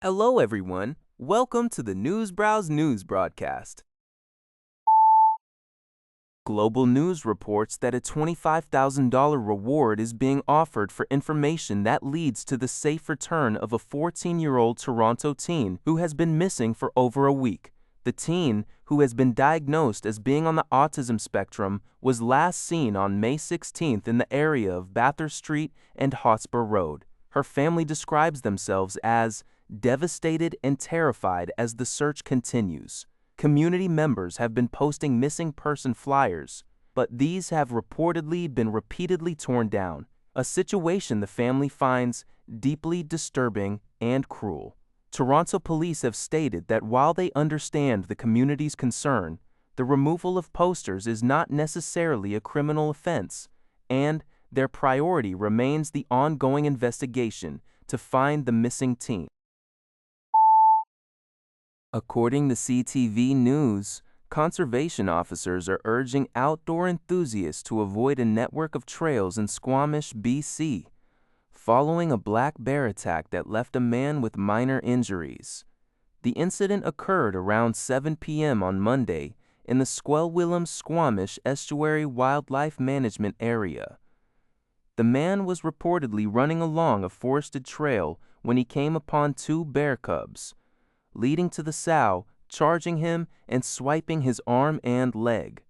Hello everyone, welcome to the News Browse News broadcast. Global News reports that a $25,000 reward is being offered for information that leads to the safe return of a 14-year-old Toronto teen who has been missing for over a week. The teen, who has been diagnosed as being on the autism spectrum, was last seen on May 16th in the area of Bathurst Street and Hotspur Road. Her family describes themselves as devastated and terrified as the search continues. Community members have been posting missing person flyers, but these have reportedly been repeatedly torn down, a situation the family finds deeply disturbing and cruel. Toronto police have stated that while they understand the community's concern, the removal of posters is not necessarily a criminal offense, and their priority remains the ongoing investigation to find the missing teen. According to CTV News, conservation officers are urging outdoor enthusiasts to avoid a network of trails in Squamish, BC, following a black bear attack that left a man with minor injuries. The incident occurred around 7 p.m. on Monday in the Squamish Estuary Wildlife Management Area. The man was reportedly running along a forested trail when he came upon two bear cubs, leading to the sow, charging him and swiping his arm and leg.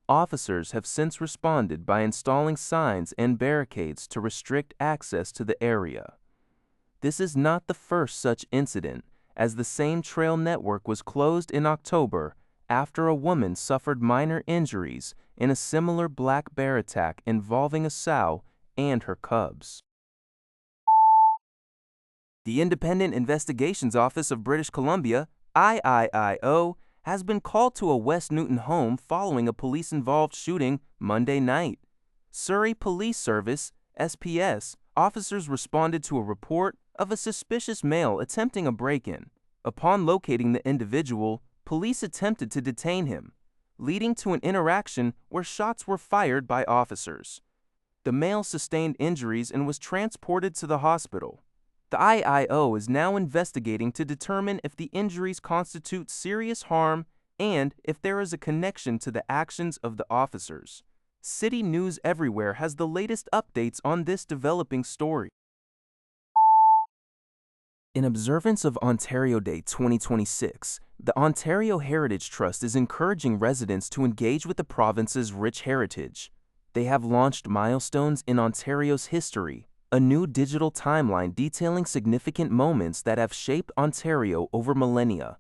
Officers have since responded by installing signs and barricades to restrict access to the area. This is not the first such incident, as the same trail network was closed in October after a woman suffered minor injuries in a similar black bear attack involving a sow and her cubs. The Independent Investigations Office of British Columbia, IIIO, has been called to a West Newton home following a police-involved shooting Monday night. Surrey Police Service, SPS, officers responded to a report of a suspicious male attempting a break-in. Upon locating the individual, police attempted to detain him, leading to an interaction where shots were fired by officers. The male sustained injuries and was transported to the hospital. The IIO is now investigating to determine if the injuries constitute serious harm and if there is a connection to the actions of the officers. City News Everywhere has the latest updates on this developing story. In observance of Ontario Day 2026, the Ontario Heritage Trust is encouraging residents to engage with the province's rich heritage. They have launched Milestones in Ontario's History, a new digital timeline detailing significant moments that have shaped Ontario over millennia.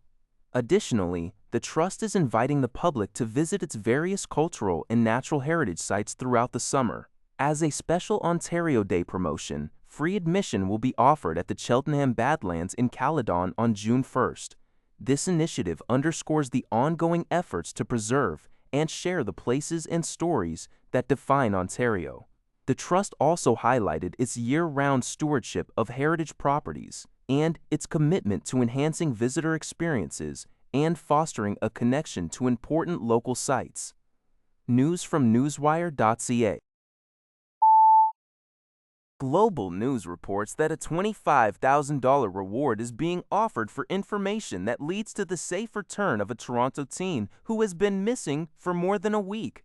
Additionally, the Trust is inviting the public to visit its various cultural and natural heritage sites throughout the summer. As a special Ontario Day promotion, free admission will be offered at the Cheltenham Badlands in Caledon on June 1st. This initiative underscores the ongoing efforts to preserve and share the places and stories that define Ontario. The Trust also highlighted its year-round stewardship of heritage properties and its commitment to enhancing visitor experiences and fostering a connection to important local sites. News from newswire.ca. Global News reports that a $25,000 reward is being offered for information that leads to the safe return of a Toronto teen who has been missing for more than a week.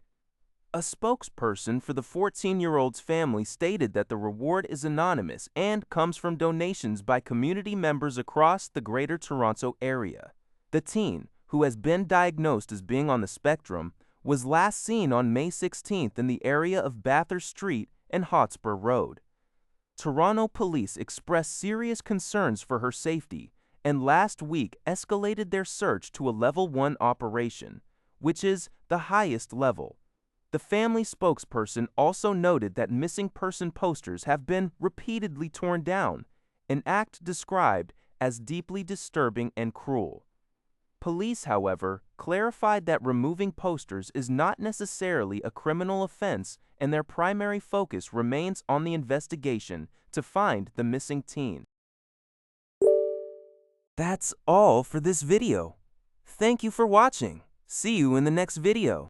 A spokesperson for the 14-year-old's family stated that the reward is anonymous and comes from donations by community members across the Greater Toronto Area. The teen, who has been diagnosed as being on the spectrum, was last seen on May 16th in the area of Bathurst Street and Hotspur Road. Toronto police expressed serious concerns for her safety and last week escalated their search to a Level 1 operation, which is the highest level. The family spokesperson also noted that missing person posters have been repeatedly torn down, an act described as deeply disturbing and cruel. Police, however, clarified that removing posters is not necessarily a criminal offense and their primary focus remains on the investigation to find the missing teen. That's all for this video. Thank you for watching. See you in the next video.